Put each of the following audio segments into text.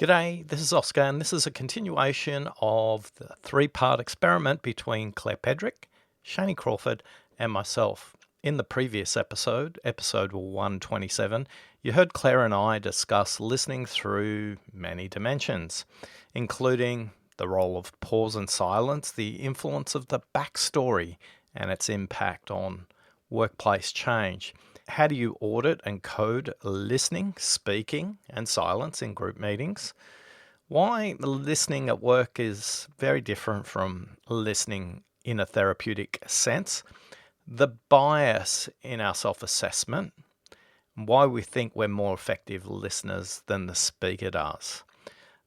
G'day, this is Oscar, and this is a continuation of the three-part experiment between Claire Pedrick, Shani Crawford, and myself. In the previous episode, episode 127, you heard Claire and I discuss listening through many dimensions, including the role of pause and silence, the influence of the backstory and its impact on workplace change. How do you audit and code listening, speaking, and silence in group meetings? Why listening at work is very different from listening in a therapeutic sense. The bias in our self-assessment. Why we think we're more effective listeners than the speaker does.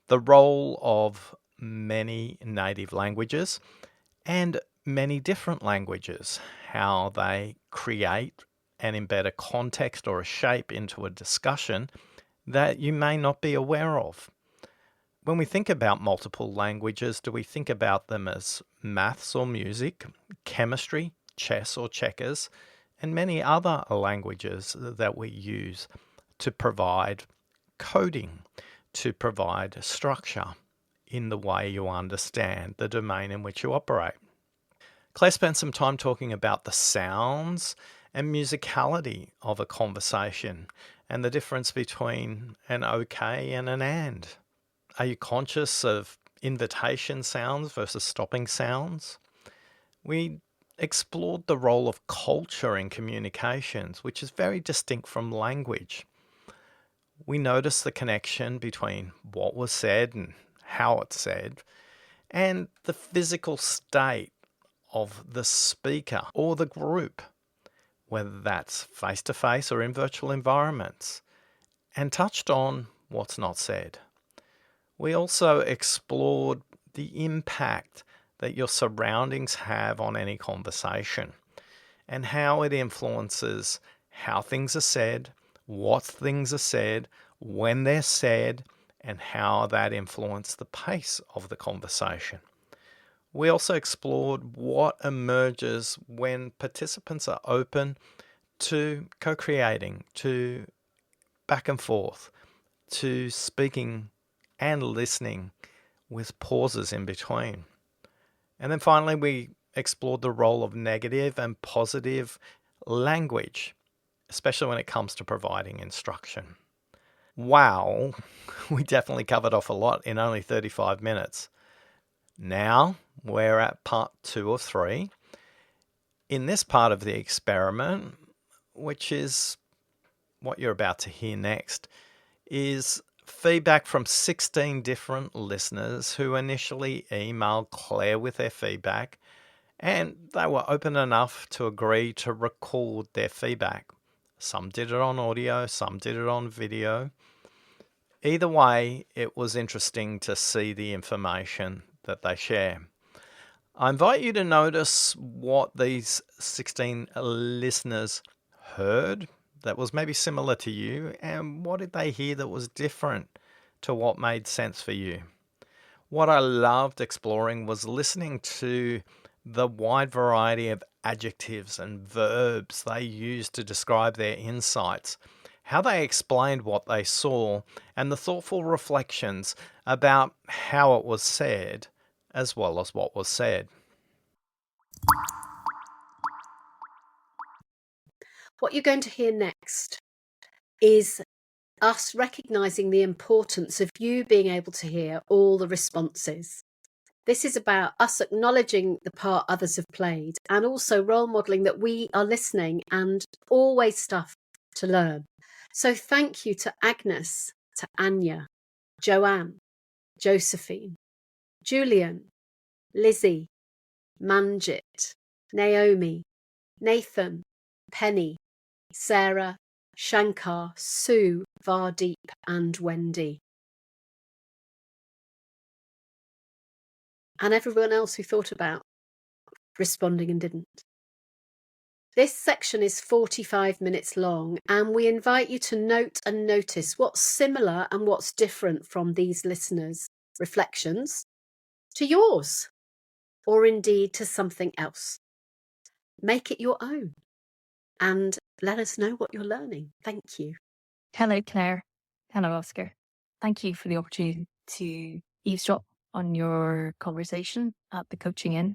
The role of many native languages and many different languages. How they create and embed a context or a shape into a discussion that you may not be aware of. When we think about multiple languages, do we think about them as maths or music, chemistry, chess or checkers, and many other languages that we use to provide coding, to provide structure in the way you understand the domain in which you operate? Claire spent some time talking about the sounds and musicality of a conversation and the difference between an okay and an and. Are you conscious of invitation sounds versus stopping sounds? We explored the role of culture in communications, which is very distinct from language. We noticed the connection between what was said and how it's said, and the physical state of the speaker or the group, whether that's face-to-face or in virtual environments, and touched on what's not said. We also explored the impact that your surroundings have on any conversation and how it influences how things are said, what things are said, when they're said, and how that influences the pace of the conversation. We also explored what emerges when participants are open to co-creating, to back and forth, to speaking and listening with pauses in between. And then finally, we explored the role of negative and positive language, especially when it comes to providing instruction. Wow, we definitely covered off a lot in only 35 minutes. Now we're at part 2 of 3. In this part of the experiment, which is what you're about to hear next, is feedback from 16 different listeners who initially emailed Claire with their feedback, and they were open enough to agree to record their feedback. Some did it on audio, some did it on video. Either way, it was interesting to see the information that they share. I invite you to notice what these 16 listeners heard that was maybe similar to you, and what did they hear that was different to what made sense for you. What I loved exploring was listening to the wide variety of adjectives and verbs they used to describe their insights, how they explained what they saw, and the thoughtful reflections about how it was said as well as what was said. What you're going to hear next is us recognizing the importance of you being able to hear all the responses. This is about us acknowledging the part others have played and also role modeling that we are listening and always stuff to learn. So thank you to Agnes, to Anya, Joanne, Josephine, Julian, Lizzie, Manjit, Naomi, Nathan, Penny, Sarah, Shankar, Sue, Vardeep and Wendy. And everyone else who thought about responding and didn't. This section is 45 minutes long, and we invite you to note and notice what's similar and what's different from these listeners' reflections to yours, or indeed to something else. Make it your own and let us know what you're learning. Thank you. Hello, Claire. Hello, Oscar. thank you for the opportunity to eavesdrop on your conversation at the Coaching Inn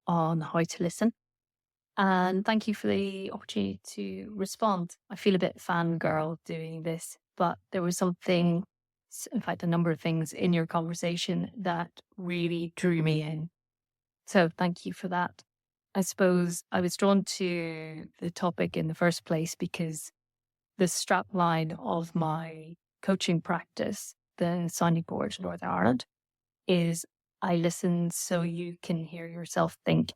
on how to listen. And thank you for the opportunity to respond. I feel a bit fangirl doing this, but there was something, in fact, a number of things in your conversation that really drew me in. So thank you for that. I suppose I was drawn to the topic in the first place because the strapline of my coaching practice, the sounding board in Northern Ireland, is I listen so you can hear yourself think.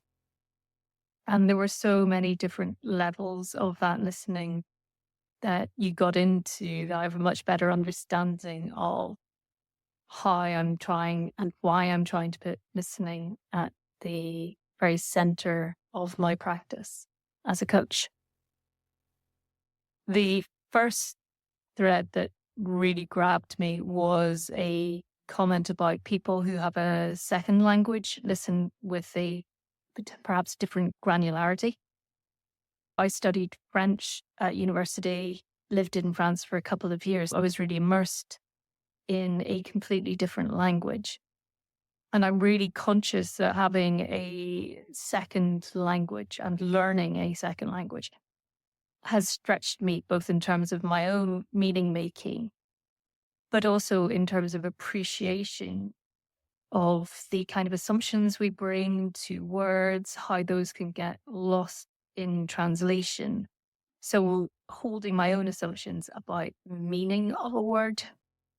And there were so many different levels of that listening that you got into that I have a much better understanding of how I'm trying and why I'm trying to put listening at the very center of my practice as a coach. The first thread that really grabbed me was a comment about people who have a second language listen with a perhaps different granularity. I studied French at university, lived in France for a couple of years. I was really immersed in a completely different language. And I'm really conscious that having a second language and learning a second language has stretched me both in terms of my own meaning making, but also in terms of appreciation of the kind of assumptions we bring to words, how those can get lost in translation. So holding my own assumptions about meaning of a word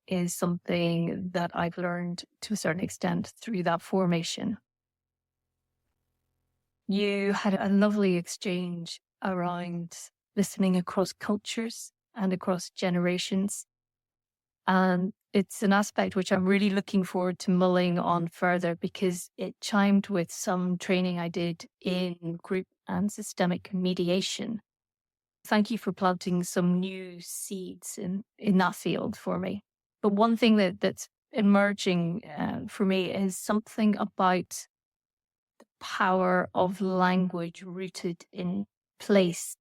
is something that I've learned to a certain extent through that formation. You had a lovely exchange around listening across cultures and across generations. And it's an aspect which I'm really looking forward to mulling on further because it chimed with some training I did in group and systemic mediation. Thank you for planting some new seeds in that field for me. But one thing that's emerging for me is something about the power of language rooted in place.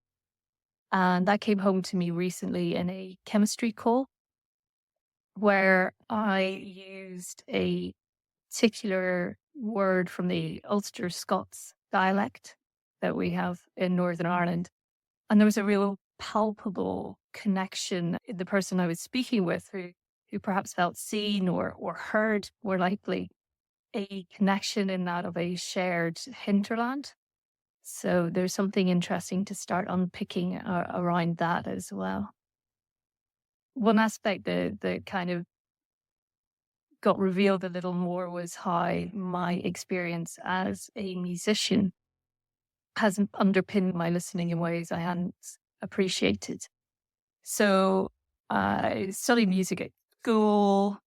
And that came home to me recently in a chemistry call, where I used a particular word from the Ulster Scots dialect that we have in Northern Ireland. And there was a real palpable connection in the person I was speaking with who perhaps felt seen or heard, more likely, a connection in that of a shared hinterland. So there's something interesting to start unpicking around that as well. One aspect that kind of got revealed a little more was how my experience as a musician has underpinned my listening in ways I hadn't appreciated. So I studied music at school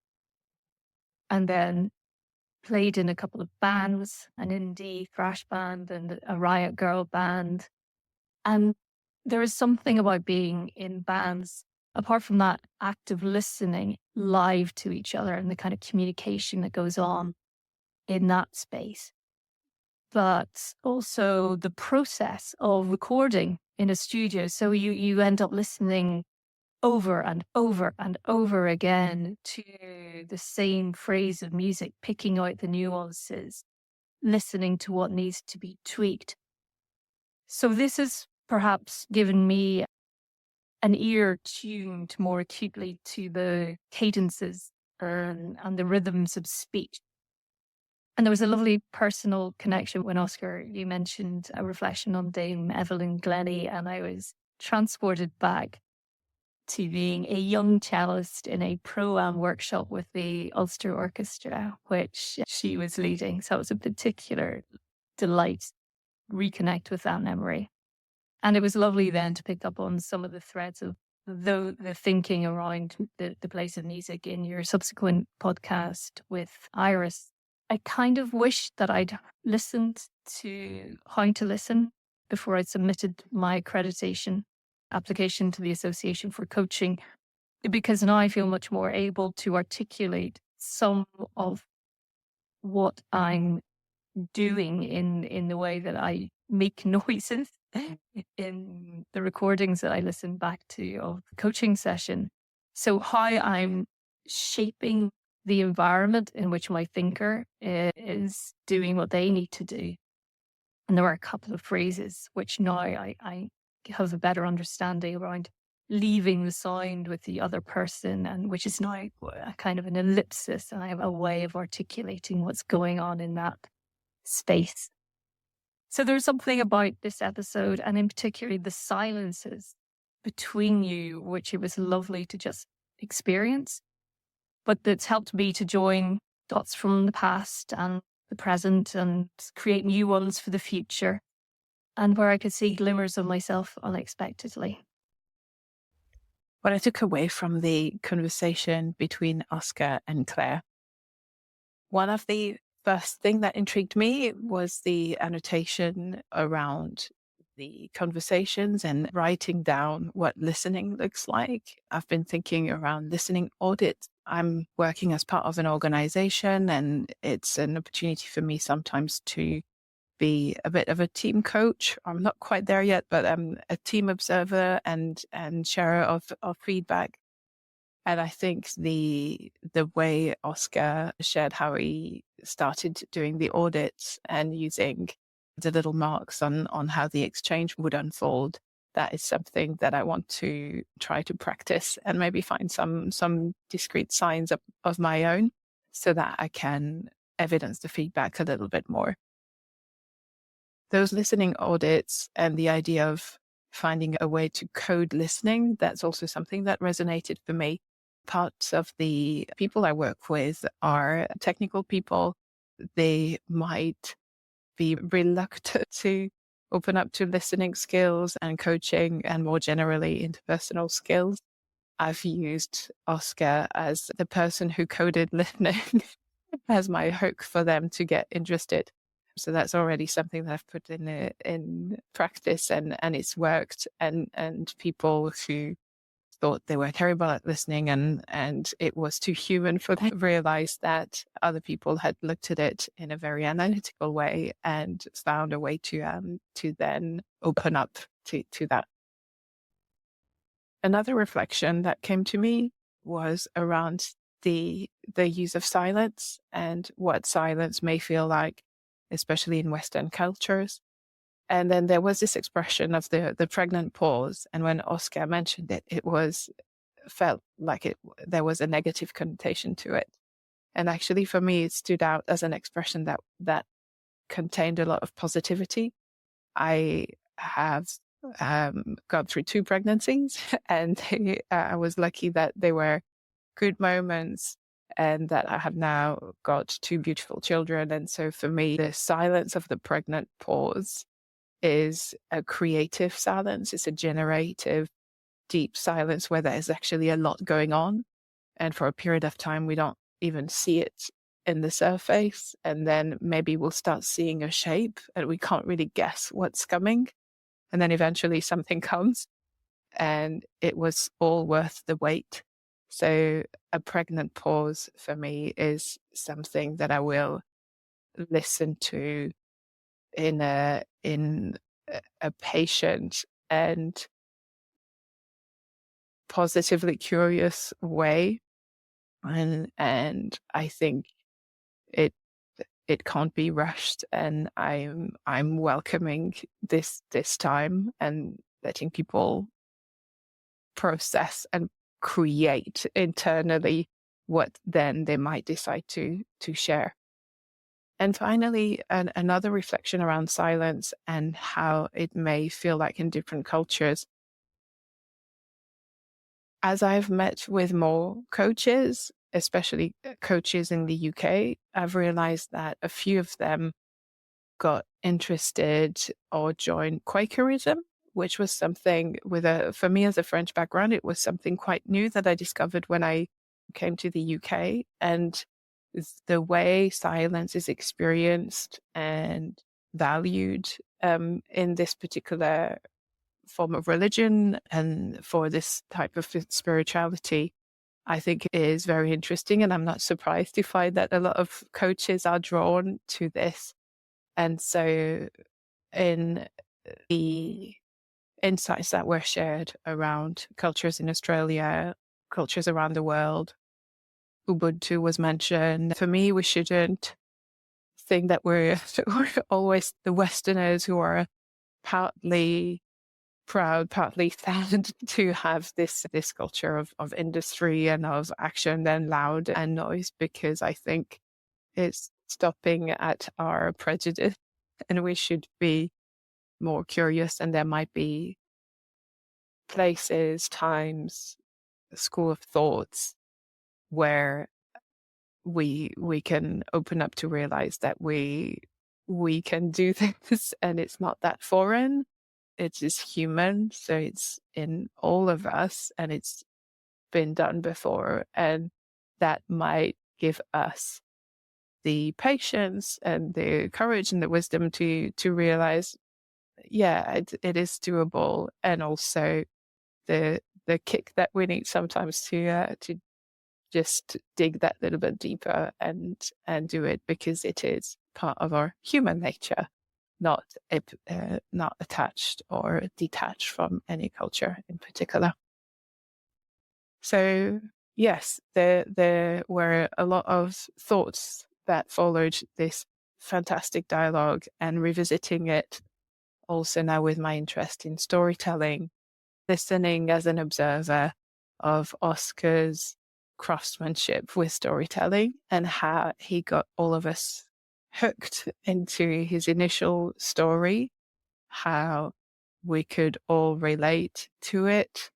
and then played in a couple of bands, an indie thrash band and a riot girl band. And there is something about being in bands, apart from that active listening live to each other and the kind of communication that goes on in that space, but also the process of recording in a studio. So you end up listening over and over and over again to the same phrase of music, picking out the nuances, listening to what needs to be tweaked. So this has perhaps given me an ear tuned more acutely to the cadences and the rhythms of speech. And there was a lovely personal connection when, Oscar, you mentioned a reflection on Dame Evelyn Glennie, and I was transported back to being a young cellist in a pro-am workshop with the Ulster Orchestra, which she was leading. So it was a particular delight to reconnect with that memory. And it was lovely then to pick up on some of the threads of the thinking around the place of music in your subsequent podcast with Iris. I kind of wish that I'd listened to How to Listen before I submitted my accreditation application to the Association for Coaching, because now I feel much more able to articulate some of what I'm doing in the way that I make noises in the recordings that I listen back to of the coaching session. So how I'm shaping the environment in which my thinker is doing what they need to do. And there were a couple of phrases which now I have a better understanding around leaving the sound with the other person, and which is now a kind of an ellipsis, and I have a way of articulating what's going on in that space. So there's something about this episode, and in particular the silences between you, which it was lovely to just experience, but that's helped me to join dots from the past and the present and create new ones for the future, and where I could see glimmers of myself unexpectedly. What I took away from the conversation between Oscar and Claire, one of the first thing that intrigued me was the annotation around the conversations and writing down what listening looks like. I've been thinking around listening audits. I'm working as part of an organization, and it's an opportunity for me sometimes to be a bit of a team coach. I'm not quite there yet, but I'm a team observer and sharer of feedback. And I think the way Oscar shared how he started doing the audits and using the little marks on how the exchange would unfold, that is something that I want to try to practice and maybe find some discrete signs of my own so that I can evidence the feedback a little bit more. Those listening audits and the idea of finding a way to code listening, that's also something that resonated for me. Parts of the people I work with are technical people. They might be reluctant to open up to listening skills and coaching and more generally interpersonal skills. I've used Oscar as the person who coded listening as my hook for them to get interested. So that's already something that I've put in practice, and it's worked. And people who thought they were terrible at listening and it was too human for them realized that other people had looked at it in a very analytical way and found a way to then open up to that. Another reflection that came to me was around the use of silence and what silence may feel like, especially in Western cultures. And then there was this expression of the pregnant pause. And when Oscar mentioned it, felt like there was a negative connotation to it. And actually for me, it stood out as an expression that contained a lot of positivity. I have gone through 2 pregnancies and I was lucky that they were good moments and that I have now got 2 beautiful children. And so for me, the silence of the pregnant pause is a creative silence. It's a generative, deep silence where there is actually a lot going on. And for a period of time, we don't even see it in the surface. And then maybe we'll start seeing a shape and we can't really guess what's coming. And then eventually something comes and it was all worth the wait. So a pregnant pause for me is something that I will listen to in a patient and positively curious way, and I think it can't be rushed, and I'm welcoming this time and letting people process and create internally what then they might decide to share. And finally, another reflection around silence and how it may feel like in different cultures. As I've met with more coaches, especially coaches in the UK, I've realized that a few of them got interested or joined Quakerism, which was something for me as a French background, it was something quite new that I discovered when I came to the UK. And the way silence is experienced and valued in this particular form of religion and for this type of spirituality, I think is very interesting. And I'm not surprised to find that a lot of coaches are drawn to this. And so in the insights that were shared around cultures in Australia, cultures around the world, Ubuntu was mentioned. For me, we shouldn't think that we're always the Westerners who are partly proud, partly sad to have this culture of industry and of action and loud and noise, because I think it's stopping at our prejudice, and we should be more curious, and there might be places, times, school of thoughts where we can open up to realize that we can do this and it's not that foreign. It is human, so it's in all of us and it's been done before, and that might give us the patience and the courage and the wisdom to realize, yeah, it is doable, and also the kick that we need sometimes to just dig that little bit deeper and do it, because it is part of our human nature, not attached or detached from any culture in particular. So yes, there were a lot of thoughts that followed this fantastic dialogue, and revisiting it also now with my interest in storytelling, listening as an observer of Oscar's craftsmanship with storytelling and how he got all of us hooked into his initial story, how we could all relate to it.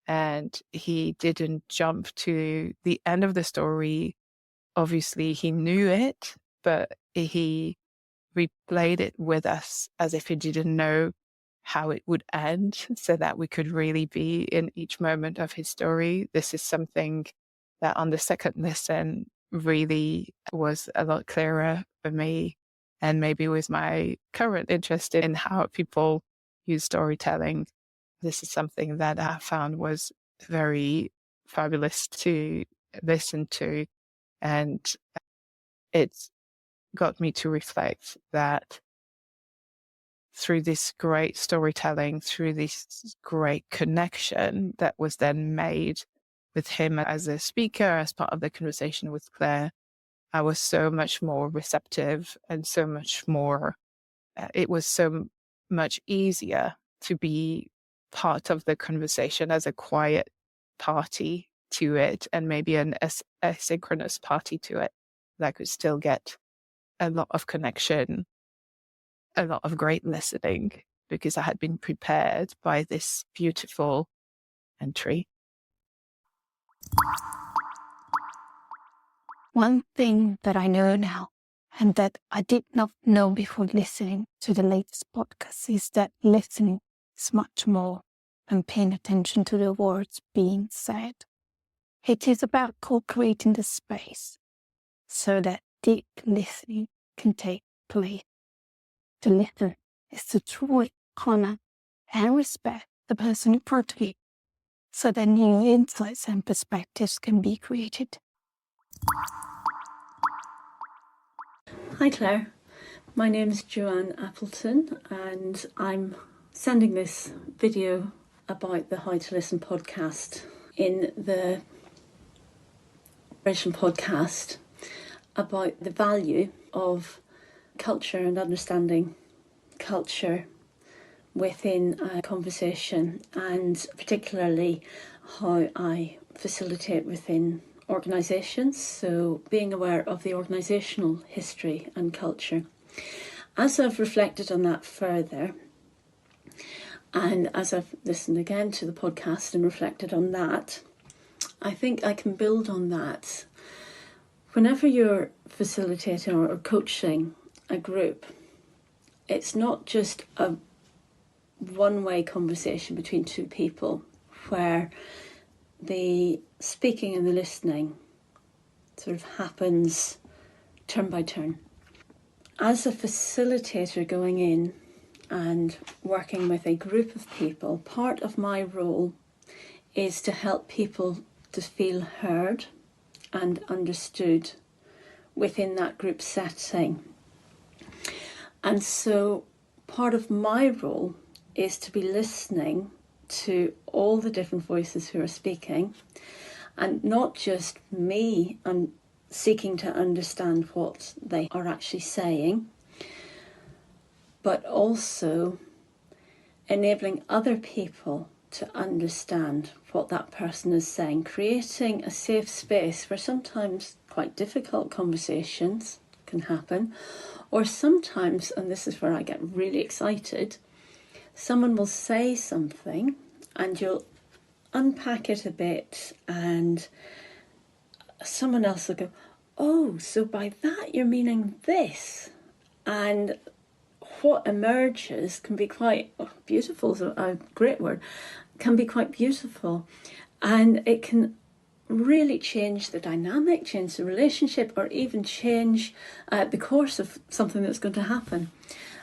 And he didn't jump to the end of the story. Obviously, he knew it, but he replayed it with us as if he didn't know how it would end, so that we could really be in each moment of his story. This is something that on the second listen really was a lot clearer for me, and maybe with my current interest in how people use storytelling, this is something that I found was very fabulous to listen to, and it's got me to reflect that through this great storytelling, through this great connection that was then made with him as a speaker, as part of the conversation with Claire, I was so much more receptive and so much more, it was so much easier to be part of the conversation as a quiet party to it, and maybe an asynchronous party to it, that I could still get a lot of connection, a lot of great listening, because I had been prepared by this beautiful entry. One thing that I know now, and that I did not know before listening to the latest podcast, is that listening is much more than paying attention to the words being said. It is about co-creating the space so that deep listening can take place. To listen is to truly honor and respect the person in front of you, so that new insights and perspectives can be created. Hi Claire, my name is Joanne Appleton, and I'm sending this video about the How to Listen podcast in the Operation podcast about the value of culture and understanding culture within a conversation, and particularly how I facilitate within organisations, so being aware of the organisational history and culture. As I've reflected on that further, and as I've listened again to the podcast and reflected on that, I think I can build on that. Whenever you're facilitating or coaching a group, it's not just a one-way conversation between two people where the speaking and the listening sort of happens turn by turn. As a facilitator going in and working with a group of people, part of my role is to help people to feel heard and understood within that group setting. And so part of my role is to be listening to all the different voices who are speaking and not just me and seeking to understand what they are actually saying, but also enabling other people to understand what that person is saying, creating a safe space where sometimes quite difficult conversations can happen, or sometimes, and this is where I get really excited, someone will say something and you'll unpack it a bit and someone else will go, oh, so by that you're meaning this. And what emerges can be quite beautiful, is a great word, can be quite beautiful. And it can really change the dynamic, change the relationship, or even change the course of something that's going to happen.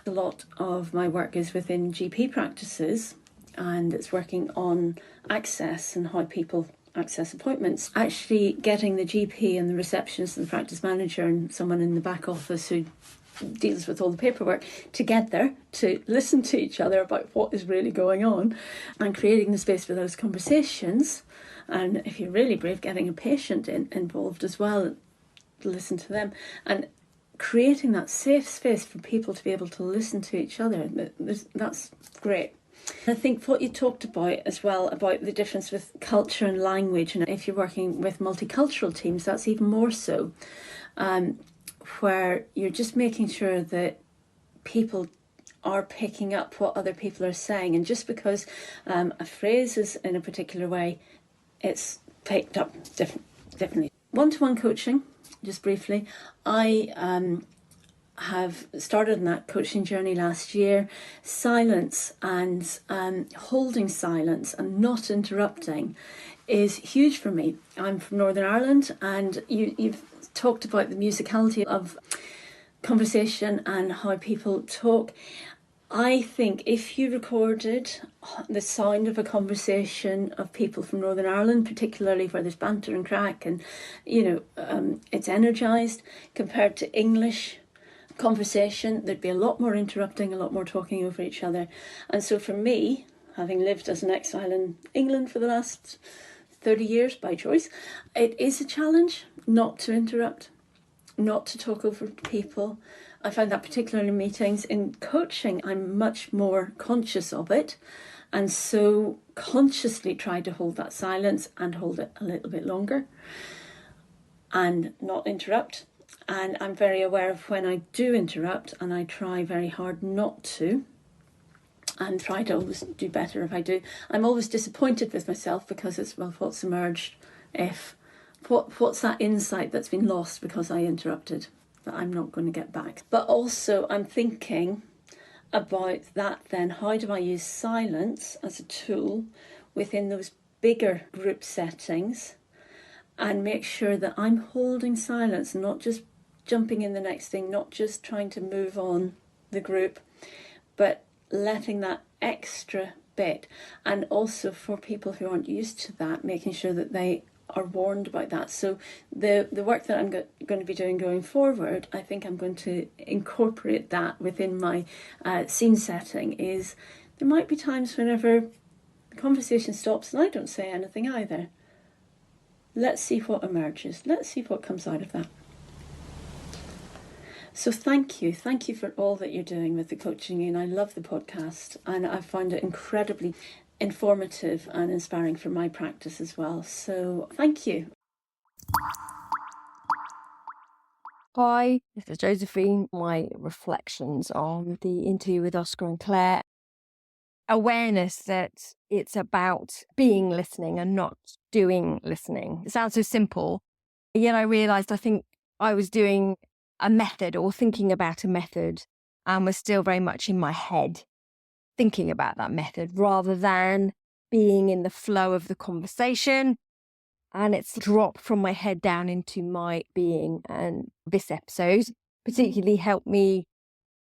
A lot of my work is within GP practices, and it's working on access and how people access appointments. Actually getting the GP and the receptionist and the practice manager and someone in the back office who deals with all the paperwork together to listen to each other about what is really going on, and creating the space for those conversations. And if you're really brave, getting a patient involved as well, to listen to them, and creating that safe space for people to be able to listen to each other. That's great. I think what you talked about as well, about the difference with culture and language, and if you're working with multicultural teams, that's even more so, where you're just making sure that people are picking up what other people are saying. And just because a phrase is in a particular way, it's picked up differently. One-to-one coaching, just briefly, I have started on that coaching journey last year. Silence and holding silence and not interrupting is huge for me. I'm from Northern Ireland, and you've talked about the musicality of conversation and how people talk. I think if you recorded the sound of a conversation of people from Northern Ireland, particularly where there's banter and crack and, it's energised, compared to English conversation, there'd be a lot more interrupting, a lot more talking over each other. And so for me, having lived as an exile in England for the last 30 years by choice, it is a challenge not to interrupt, not to talk over people. I find that particularly in meetings. In coaching, I'm much more conscious of it, and so consciously try to hold that silence and hold it a little bit longer and not interrupt. And I'm very aware of when I do interrupt, and I try very hard not to, and try to always do better if I do. I'm always disappointed with myself because it's, well, what's emerged what's that insight that's been lost because I interrupted that I'm not going to get back. But also I'm thinking about that then, how do I use silence as a tool within those bigger group settings, and make sure that I'm holding silence, not just jumping in the next thing, not just trying to move on the group, but letting that extra bit. And also for people who aren't used to that, making sure that they are warned about that. So the work that I'm going to be doing going forward, I think I'm going to incorporate that within my scene setting. Is there might be times whenever the conversation stops and I don't say anything either. Let's see what emerges. Let's see what comes out of that. So thank you for all that you're doing with the coaching, and I love the podcast, and I found it incredibly informative and inspiring for my practice as well. So thank you. Hi, this is Josephine. My reflections on the interview with Oscar and Claire. Awareness that it's about being listening and not doing listening. It sounds so simple, yet I realised I think I was doing a method or thinking about a method and was still very much in my head thinking about that method rather than being in the flow of the conversation. And it's dropped from my head down into my being. And this episode particularly helped me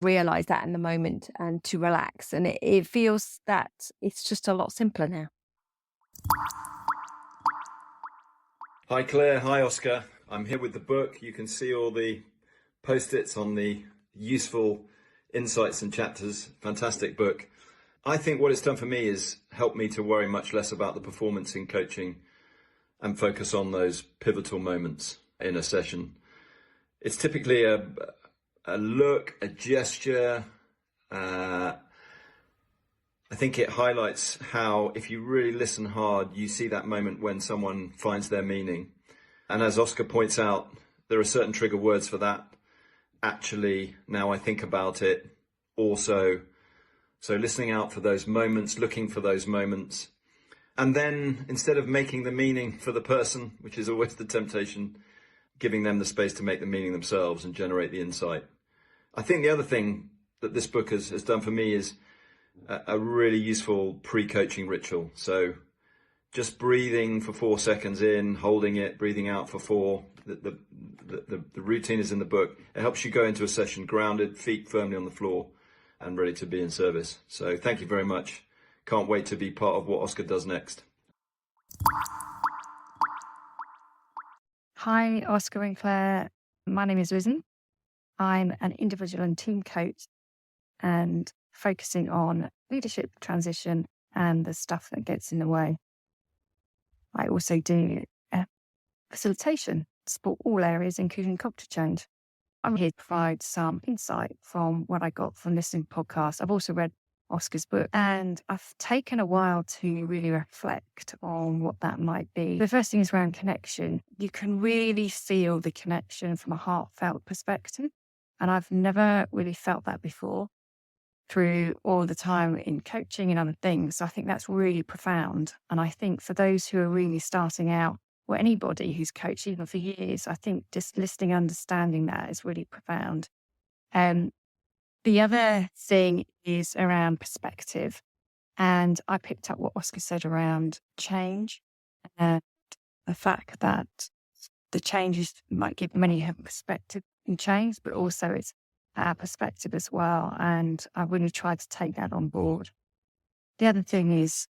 realise that in the moment and to relax. And it feels that it's just a lot simpler now. Hi Claire, hi Oscar. I'm here with the book. You can see all the post-its on the useful insights and chapters. Fantastic book. I think what it's done for me is helped me to worry much less about the performance in coaching and focus on those pivotal moments in a session. It's typically a look, a gesture. I think it highlights how, if you really listen hard, you see that moment when someone finds their meaning. And as Oscar points out, there are certain trigger words for that. Actually, now I think about it, also. So listening out for those moments, looking for those moments. And then instead of making the meaning for the person, which is always the temptation, giving them the space to make the meaning themselves and generate the insight. I think the other thing that this book has done for me is a really useful pre-coaching ritual. So just breathing for 4 seconds in, holding it, breathing out for 4. The routine is in the book. It helps you go into a session grounded, feet firmly on the floor, and ready to be in service. So thank you very much. Can't wait to be part of what Oscar does next. Hi, Oscar and Claire. My name is Wizen. I'm an individual and team coach and focusing on leadership transition and the stuff that gets in the way. I also do facilitation, support all areas, including culture change. I'm here to provide some insight from what I got from listening to podcasts. I've also read Oscar's book, and I've taken a while to really reflect on what that might be. The first thing is around connection. You can really feel the connection from a heartfelt perspective, and I've never really felt that before through all the time in coaching and other things. So I think that's really profound. And I think for those who are really starting out, or anybody who's coached even for years, I think just listening, understanding that is really profound. The other thing is around perspective. And I picked up what Oscar said around change and the fact that the changes might give many have perspective in change, but also it's our perspective as well. And I really tried to take that on board. The other thing is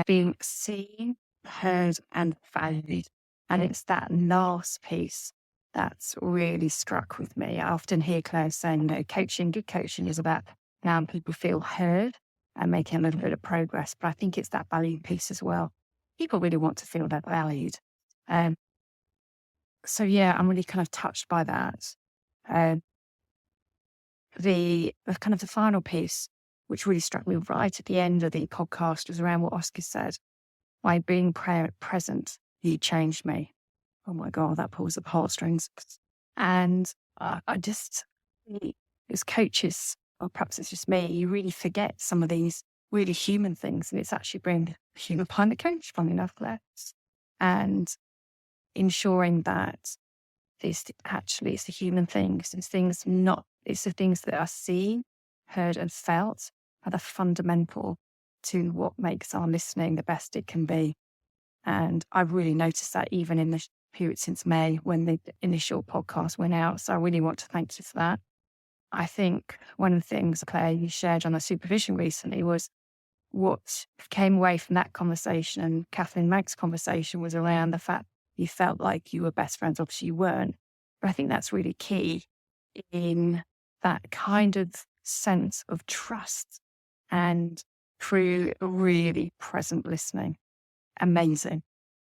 being seen, heard, and valued. And it's that last piece that's really struck with me. I often hear Claire saying, coaching, good coaching is about how people feel heard and making a little bit of progress. But I think it's that value piece as well. People really want to feel that valued. So yeah, I'm really kind of touched by that. The kind of the final piece, which really struck me right at the end of the podcast, was around what Oscar said. By being present, you changed me. Oh my God, that pulls at the heartstrings. And I just, as coaches, or perhaps it's just me, you really forget some of these really human things. And it's actually bringing the human behind the coach, funny enough, Claire. And ensuring that it's the human things. It's the things that are seen, heard, and felt are the fundamental to what makes our listening the best it can be. And I've really noticed that even in the period since May when the initial podcast went out. So I really want to thank you for that. I think one of the things, Claire, you shared on the supervision recently was what came away from that conversation and Kathleen Magg's conversation was around the fact you felt like you were best friends. Obviously you weren't. But I think that's really key in that kind of sense of trust and through really present listening. Amazing.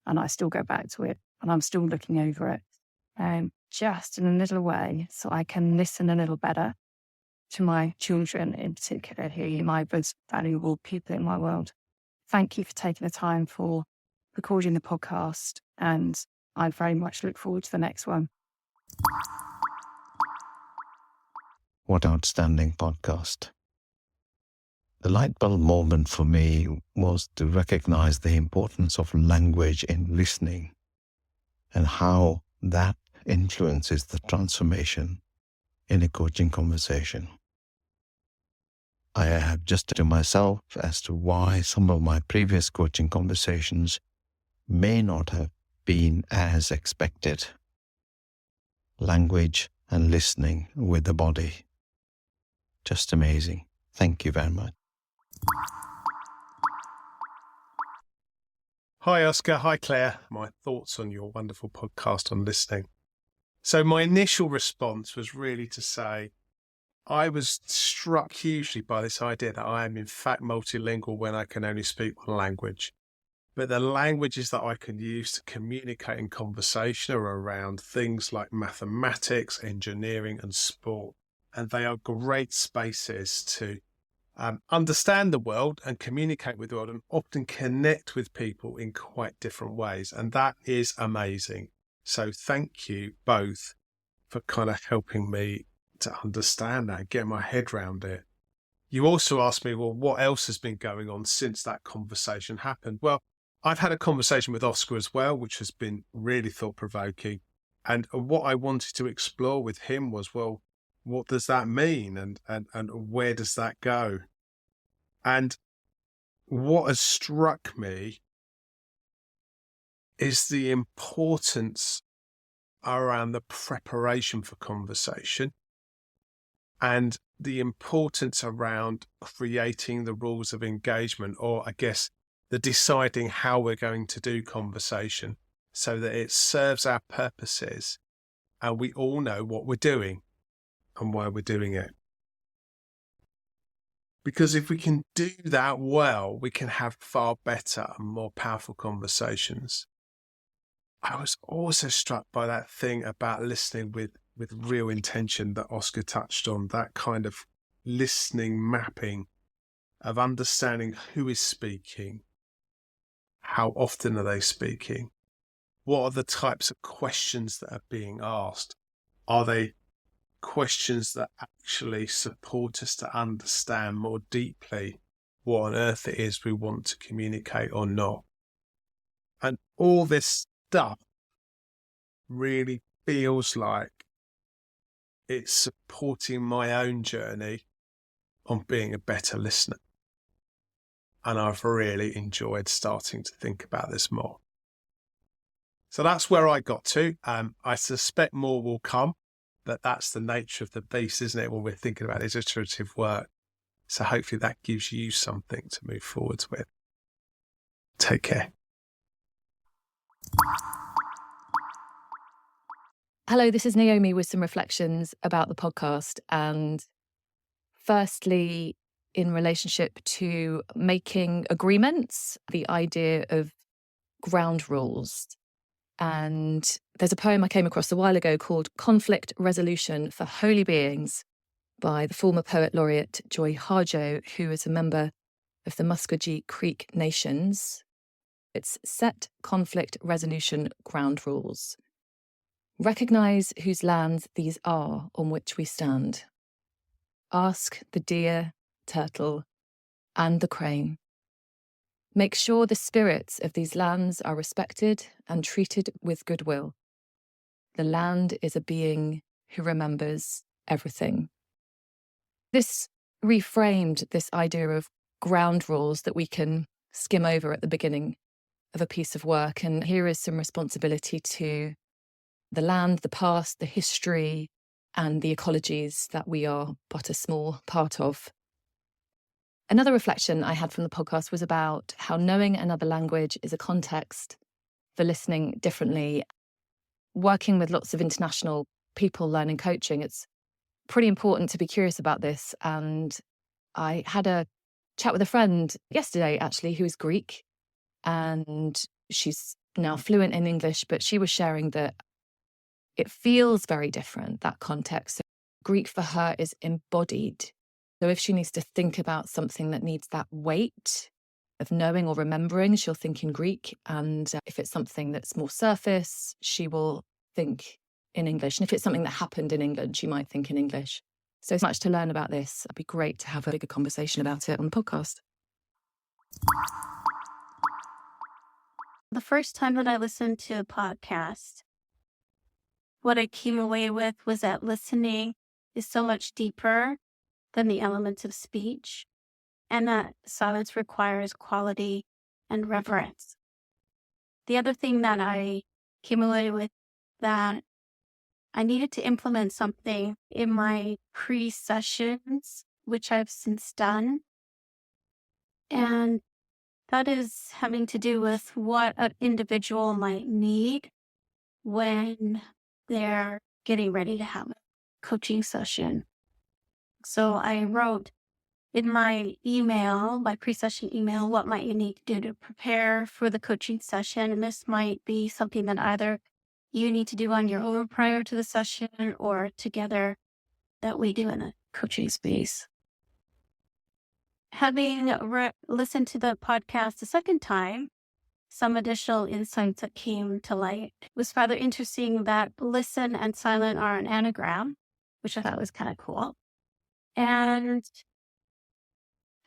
And I still go back to it and I'm still looking over it just in a little way so I can listen a little better to my children in particular, who are my most valuable people in my world. Thank you for taking the time for recording the podcast, and I very much look forward to the next one. What outstanding podcast. The light bulb moment for me was to recognize the importance of language in listening and how that influences the transformation in a coaching conversation. I have just to myself as to why some of my previous coaching conversations may not have been as expected. Language and listening with the body. Just amazing. Thank you very much. Hi, Oscar. Hi, Claire. My thoughts on your wonderful podcast on listening. So my initial response was really to say, I was struck hugely by this idea that I am in fact multilingual when I can only speak one language. but the languages that I can use to communicate in conversation are around things like mathematics, engineering, and sport. And they are great spaces to understand the world and communicate with the world, and often connect with people in quite different ways. And that is amazing. So thank you both for kind of helping me to understand that, get my head around it. You also asked me, well, what else has been going on since that conversation happened? Well, I've had a conversation with Oscar as well, which has been really thought-provoking. And what I wanted to explore with him was, well, what does that mean? And where does that go? And what has struck me is the importance around the preparation for conversation, and the importance around creating the rules of engagement, or I guess the deciding how we're going to do conversation so that it serves our purposes and we all know what we're doing and why we're doing it. Because if we can do that well, we can have far better and more powerful conversations. I was also struck by that thing about listening with real intention that Oscar touched on, that kind of listening mapping of understanding who is speaking, how often are they speaking, what are the types of questions that are being asked, are they questions that actually support us to understand more deeply what on earth it is we want to communicate or not. And all this stuff really feels like it's supporting my own journey on being a better listener. And I've really enjoyed starting to think about this more. So that's where I got to. I suspect more will come, but that's the nature of the beast, isn't it, when we're thinking about iterative work? So hopefully that gives you something to move forwards with. Take care. Hello, this is Naomi with some reflections about the podcast. And firstly, in relationship to making agreements, the idea of ground rules. And there's a poem I came across a while ago called Conflict Resolution for Holy Beings by the former poet laureate Joy Harjo, who is a member of the Muscogee Creek Nations. It's set conflict resolution ground rules. Recognize whose lands these are on which we stand. Ask the deer, turtle, and the crane. Make sure the spirits of these lands are respected and treated with goodwill. The land is a being who remembers everything. This reframed this idea of ground rules that we can skim over at the beginning of a piece of work. And here is some responsibility to the land, the past, the history, and the ecologies that we are but a small part of. Another reflection I had from the podcast was about how knowing another language is a context for listening differently. Working with lots of international people learning coaching, it's pretty important to be curious about this. And I had a chat with a friend yesterday, actually, who is Greek, and she's now fluent in English, but she was sharing that it feels very different, that context. So Greek for her is embodied. So if she needs to think about something that needs that weight of knowing or remembering, she'll think in Greek. And if it's something that's more surface, she will think in English. And if it's something that happened in England, she might think in English. So much to learn about this. It'd be great to have a bigger conversation about it on the podcast. The first time that I listened to a podcast, what I came away with was that listening is so much deeper than the elements of speech, and that silence requires quality and reverence. The other thing that I came away with, that I needed to implement something in my pre-sessions, which I've since done. And that is having to do with what an individual might need when they're getting ready to have a coaching session. So I wrote, in my email, my pre-session email, what might you need to do to prepare for the coaching session. And this might be something that either you need to do on your own prior to the session or together that we do in a coaching space. Having listened to the podcast a second time, some additional insights that came to light. It was rather interesting that listen and silent are an anagram, which I thought was kind of cool. And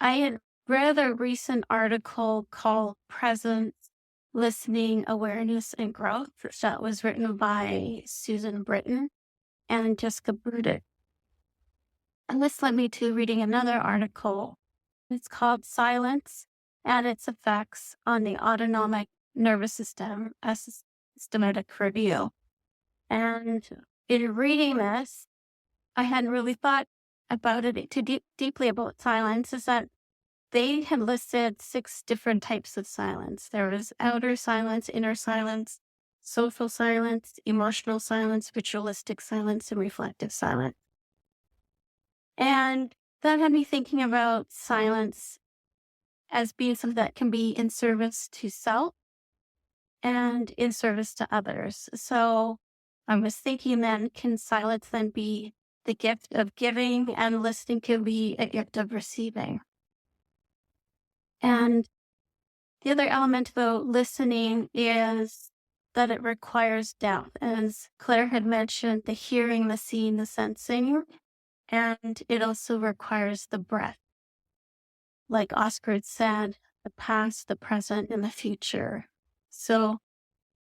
I had read a recent article called Presence, Listening, Awareness, and Growth that was written by Susan Britton and Jessica Brudick. And this led me to reading another article. It's called Silence and Its Effects on the Autonomic Nervous System, a Systematic Review. And in reading this, I hadn't really thought about it too deeply about silence, is that they had listed 6 different types of silence. There was outer silence, inner silence, social silence, emotional silence, ritualistic silence, and reflective silence. And that had me thinking about silence as being something that can be in service to self and in service to others. So I was thinking then, can silence then be the gift of giving, and listening can be a gift of receiving? And the other element about listening is that it requires depth. As Claire had mentioned, the hearing, the seeing, the sensing, and it also requires the breath. Like Oscar had said, the past, the present, and the future. So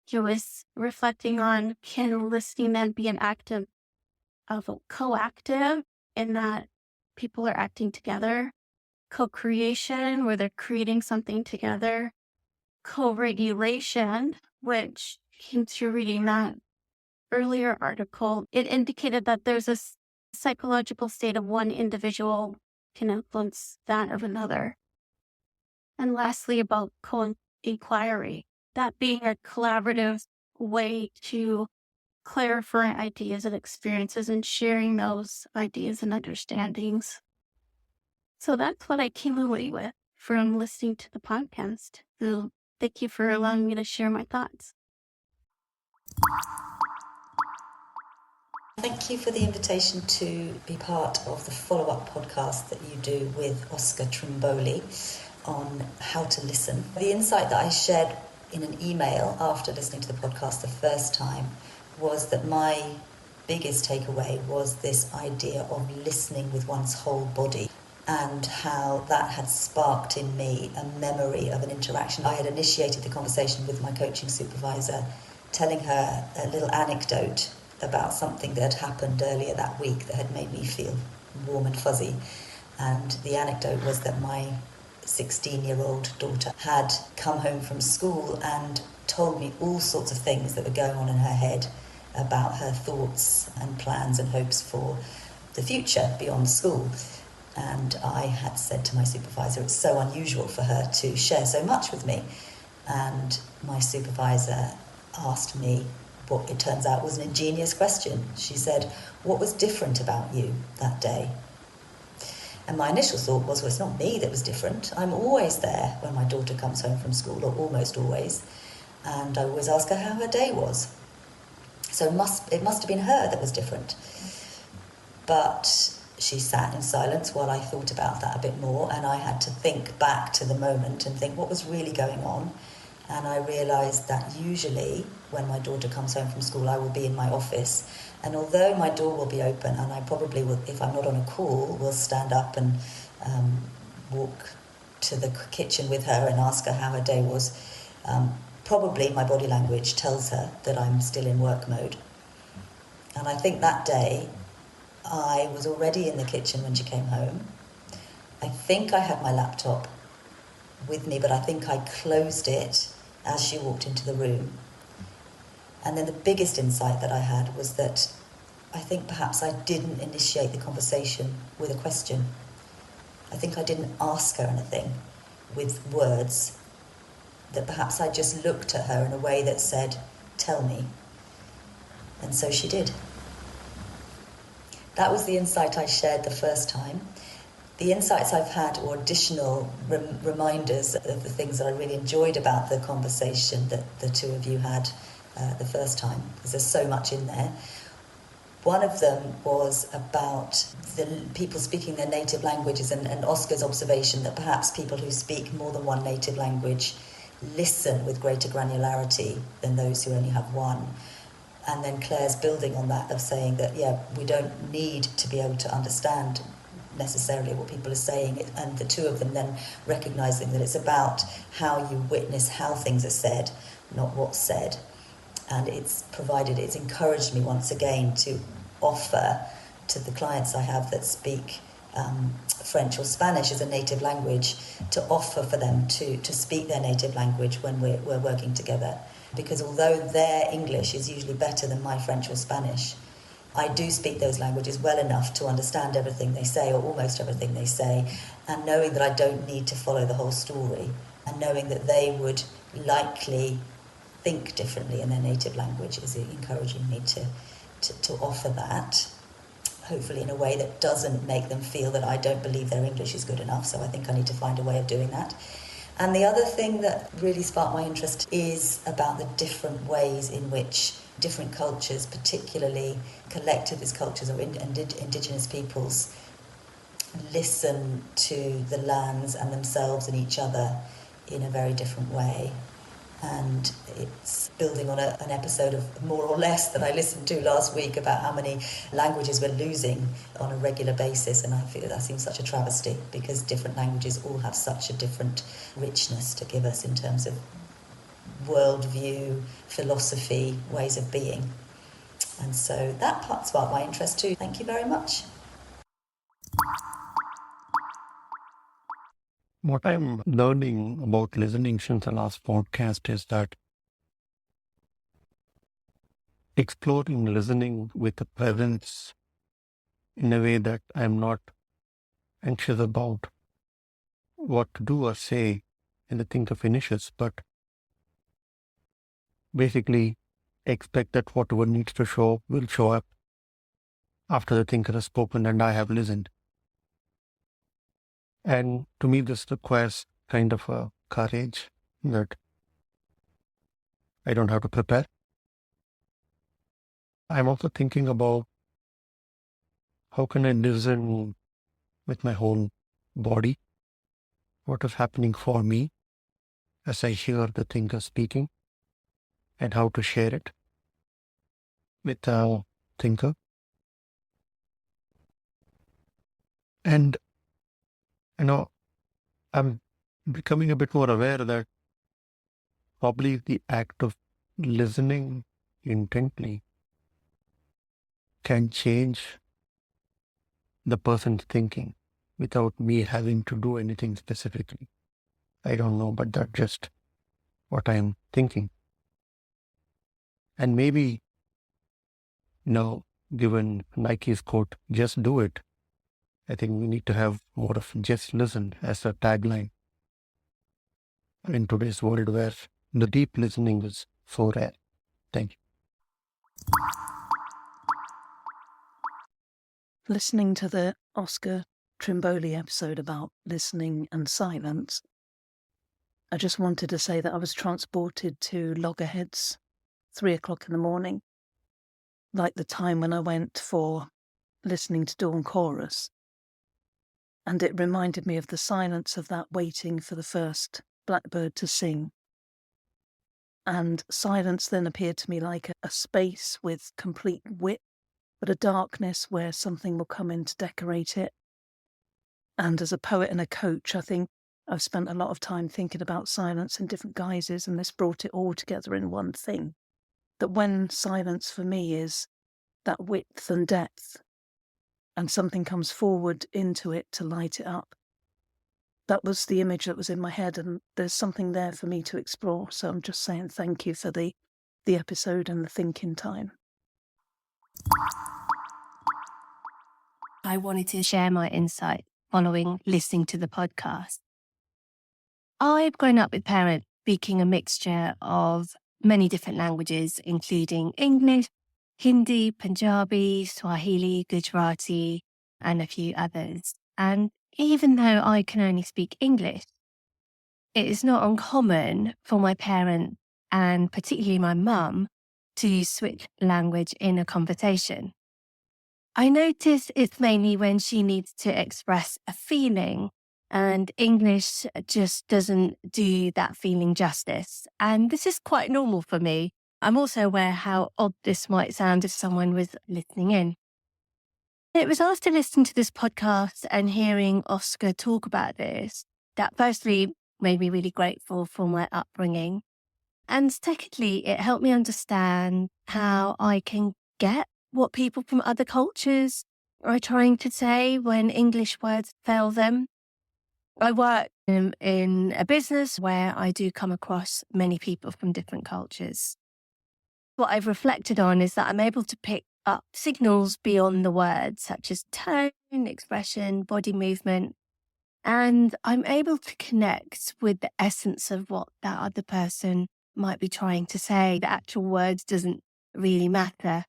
he was reflecting on, can listening then be an act of coactive, in that people are acting together, co-creation, where they're creating something together, co-regulation, which came through reading that earlier article. It indicated that there's a psychological state of one individual can influence that of another. And lastly, about co-inquiry, that being a collaborative way to clarify ideas and experiences and sharing those ideas and understandings. So that's what I came away with from listening to the podcast. So thank you for allowing me to share my thoughts. Thank you for the invitation to be part of the follow-up podcast that you do with Oscar Trimboli on how to listen. The insight that I shared in an email after listening to the podcast the first time was that my biggest takeaway was this idea of listening with one's whole body, and how that had sparked in me a memory of an interaction. I had initiated the conversation with my coaching supervisor, telling her a little anecdote about something that had happened earlier that week that had made me feel warm and fuzzy. And the anecdote was that my 16-year-old daughter had come home from school and told me all sorts of things that were going on in her head about her thoughts and plans and hopes for the future beyond school. And I had said to my supervisor, it's so unusual for her to share so much with me. And my supervisor asked me what it turns out was an ingenious question. She said, what was different about you that day? And my initial thought was, well, it's not me that was different. I'm always there when my daughter comes home from school, or almost always. And I always ask her how her day was. So it must have been her that was different. But she sat in silence while I thought about that a bit more, and I had to think back to the moment and think what was really going on. And I realised that usually when my daughter comes home from school, I will be in my office. And although my door will be open, and I probably will, if I'm not on a call, will stand up and walk to the kitchen with her and ask her how her day was, probably my body language tells her that I'm still in work mode. And I think that day I was already in the kitchen when she came home. I think I had my laptop with me, but I think I closed it as she walked into the room. And then the biggest insight that I had was that I think perhaps I didn't initiate the conversation with a question. I think I didn't ask her anything with words, that perhaps I just looked at her in a way that said, tell me. And so she did. That was the insight I shared the first time. The insights I've had, or additional reminders of the things that I really enjoyed about the conversation that the two of you had the first time, because there's so much in there. One of them was about the people speaking their native languages, and Oscar's observation that perhaps people who speak more than one native language listen with greater granularity than those who only have one. And then Claire's building on that of saying that, we don't need to be able to understand necessarily what people are saying, and the two of them then recognising that it's about how you witness how things are said, not what's said. And it's encouraged me once again to offer to the clients I have that speak French or Spanish as a native language, to offer for them to speak their native language when we're working together. Because although their English is usually better than my French or Spanish, I do speak those languages well enough to understand everything they say, or almost everything they say, and knowing that I don't need to follow the whole story, and knowing that they would likely think differently in their native language is encouraging me to offer that, hopefully in a way that doesn't make them feel that I don't believe their English is good enough. So I think I need to find a way of doing that. And the other thing that really sparked my interest is about the different ways in which different cultures, particularly collectivist cultures or indigenous peoples, listen to the lands and themselves and each other in a very different way. And it's building on an episode of More or Less that I listened to last week about how many languages we're losing on a regular basis, and I feel that seems such a travesty, because different languages all have such a different richness to give us in terms of worldview, philosophy, ways of being. And so that part sparked my interest too. Thank you very much. What I'm learning about listening since the last podcast is that exploring listening with a presence in a way that I'm not anxious about what to do or say in the thinker finishes, but basically expect that whatever needs to show up will show up after the thinker has spoken and I have listened. And to me, this requires kind of a courage that I don't have to prepare. I'm also thinking about how can I listen with my whole body? What is happening for me as I hear the thinker speaking, and how to share it with the thinker. And, I'm becoming a bit more aware that probably the act of listening intently can change the person's thinking without me having to do anything specifically. I don't know, but that's just what I'm thinking. And maybe, given Nike's quote, just do it, I think we need to have more of just listen as a tagline in today's world where the deep listening is so rare. Thank you. Listening to the Oscar Trimboli episode about listening and silence, I just wanted to say that I was transported to loggerheads, 3 o'clock in the morning, like the time when I went for listening to Dawn Chorus. And it reminded me of the silence of that waiting for the first blackbird to sing. And silence then appeared to me like a space with complete width, but a darkness where something will come in to decorate it. And as a poet and a coach, I think I've spent a lot of time thinking about silence in different guises, and this brought it all together in one thing. That when silence for me is that width and depth, and something comes forward into it to light it up, that was the image that was in my head, and there's something there for me to explore. So I'm just saying thank you for the episode and the thinking time. I wanted to share my insight following listening to the podcast. I've grown up with parents speaking a mixture of many different languages, including English, Hindi, Punjabi, Swahili, Gujarati, and a few others. And even though I can only speak English, it is not uncommon for my parents, and particularly my mum, to switch language in a conversation. I notice it's mainly when she needs to express a feeling, and English just doesn't do that feeling justice. And this is quite normal for me. I'm also aware how odd this might sound if someone was listening in. It was after listening to this podcast and hearing Oscar talk about this that firstly made me really grateful for my upbringing. And secondly, it helped me understand how I can get what people from other cultures are trying to say when English words fail them. I work in a business where I do come across many people from different cultures. What I've reflected on is that I'm able to pick up signals beyond the words, such as tone, expression, body movement, and I'm able to connect with the essence of what that other person might be trying to say. The actual words doesn't really matter.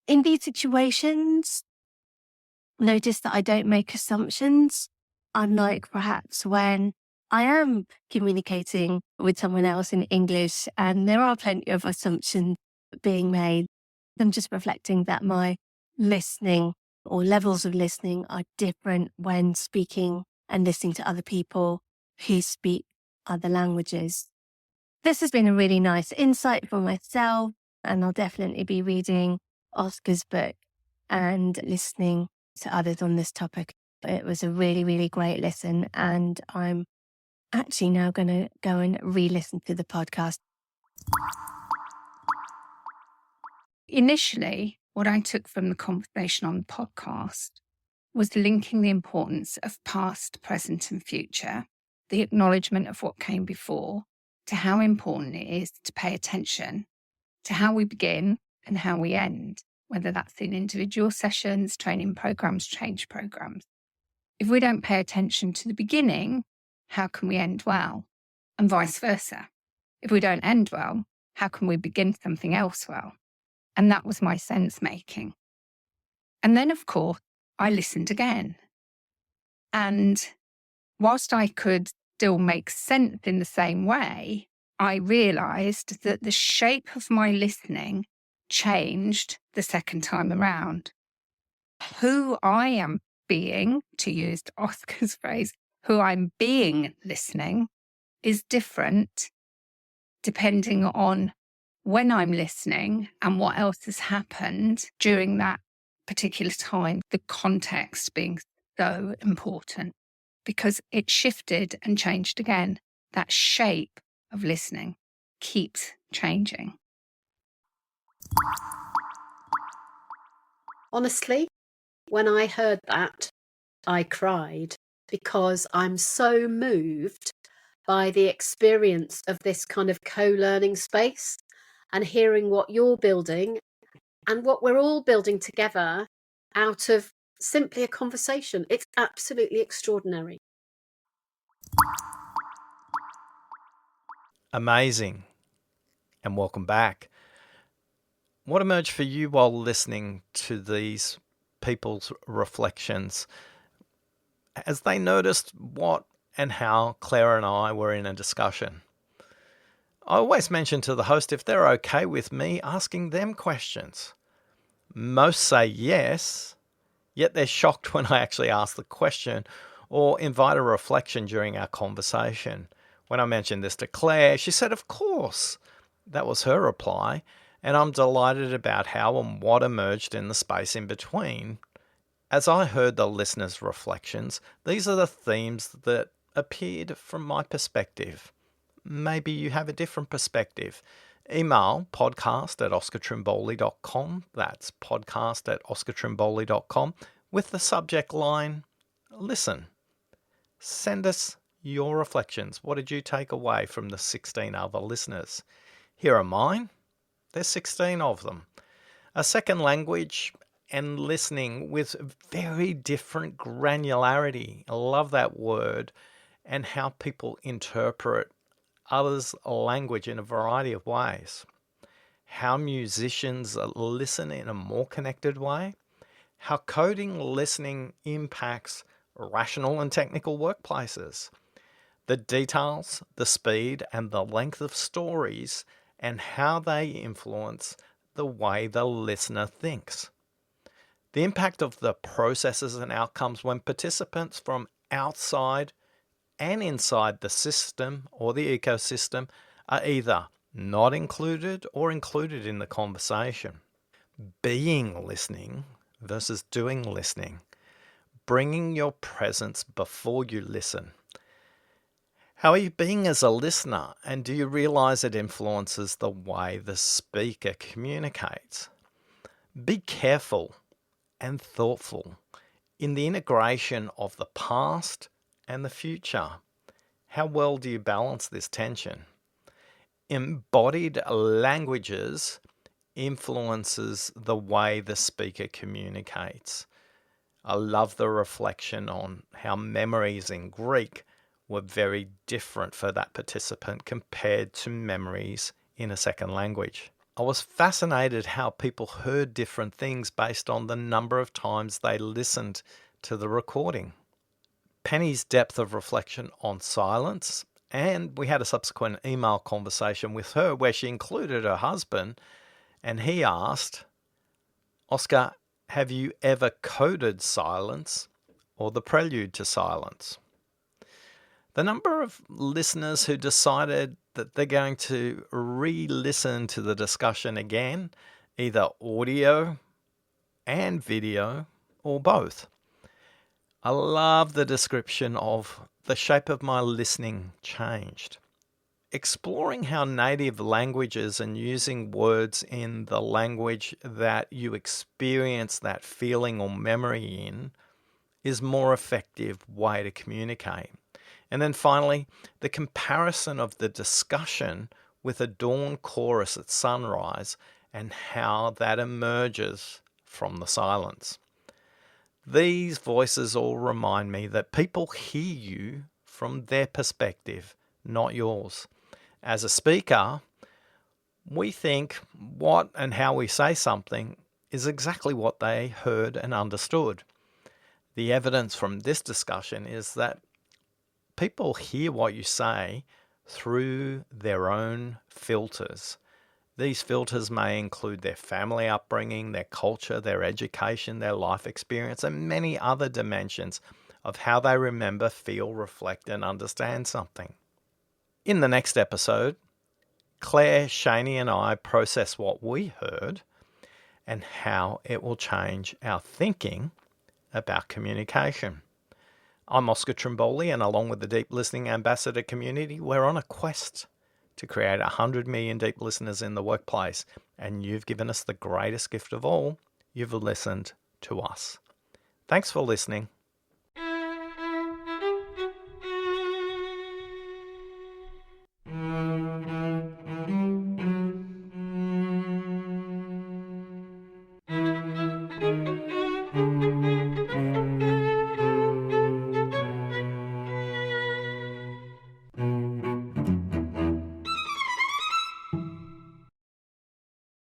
In these situations, notice that I don't make assumptions, unlike perhaps when I am communicating with someone else in English and there are plenty of assumptions being made. I'm just reflecting that my listening or levels of listening are different when speaking and listening to other people who speak other languages. This has been a really nice insight for myself, and I'll definitely be reading Oscar's book and listening to others on this topic. It was a really, really great listen, and I'm actually now going to go and re-listen to the podcast. Initially, what I took from the conversation on the podcast was linking the importance of past, present, and future, the acknowledgement of what came before, to how important it is to pay attention to how we begin and how we end, whether that's in individual sessions, training programs, change programs. If we don't pay attention to the beginning, how can we end well? And vice versa. If we don't end well, how can we begin something else well? And that was my sense making. And then, of course, I listened again. And whilst I could still make sense in the same way, I realised that the shape of my listening changed the second time around. Who I am being, to use Oscar's phrase, who I'm being listening is different depending on when I'm listening and what else has happened during that particular time, the context being so important because it shifted and changed again. That shape of listening keeps changing. Honestly, when I heard that, I cried because I'm so moved by the experience of this kind of co-learning space and hearing what you're building and what we're all building together out of simply a conversation. It's absolutely extraordinary. Amazing. And welcome back. What emerged for you while listening to these people's reflections as they noticed what and how Claire and I were in a discussion? I always mention to the host if they're okay with me asking them questions. Most say yes, yet they're shocked when I actually ask the question or invite a reflection during our conversation. When I mentioned this to Claire, she said, of course. That was her reply, and I'm delighted about how and what emerged in the space in between. As I heard the listeners' reflections, these are the themes that appeared from my perspective. Maybe you have a different perspective. Email podcast@oscartrimboli.com. That's podcast@oscartrimboli.com with the subject line, listen. Send us your reflections. What did you take away from the 16 other listeners? Here are mine. There's 16 of them. A second language and listening with very different granularity. I love that word. And how people interpret others' language in a variety of ways. How musicians listen in a more connected way. How coding listening impacts rational and technical workplaces, the details, the speed, and the length of stories, and how they influence the way the listener thinks. The impact of the processes and outcomes when participants from outside and inside the system or the ecosystem are either not included or included in the conversation. Being listening versus doing listening. Bringing your presence before you listen. How are you being as a listener, and do you realize it influences the way the speaker communicates? Be careful and thoughtful in the integration of the past and the future. How well do you balance this tension? Embodied languages influences the way the speaker communicates. I love the reflection on how memories in Greek were very different for that participant compared to memories in a second language. I was fascinated how people heard different things based on the number of times they listened to the recording. Penny's depth of reflection on silence, and we had a subsequent email conversation with her where she included her husband, and he asked, Oscar, have you ever coded silence or the prelude to silence? The number of listeners who decided that they're going to re-listen to the discussion again, either audio and video or both. I love the description of the shape of my listening changed. Exploring how native languages and using words in the language that you experience that feeling or memory in is more effective way to communicate. And then finally, the comparison of the discussion with a dawn chorus at sunrise and how that emerges from the silence. These voices all remind me that people hear you from their perspective, not yours. As a speaker, we think what and how we say something is exactly what they heard and understood. The evidence from this discussion is that people hear what you say through their own filters. These filters may include their family upbringing, their culture, their education, their life experience, and many other dimensions of how they remember, feel, reflect, and understand something. In the next episode, Claire, Shani, and I process what we heard and how it will change our thinking about communication. I'm Oscar Trimboli, and along with the Deep Listening Ambassador community, we're on a quest to create 100 million deep listeners in the workplace, and you've given us the greatest gift of all. You've listened to us. Thanks for listening.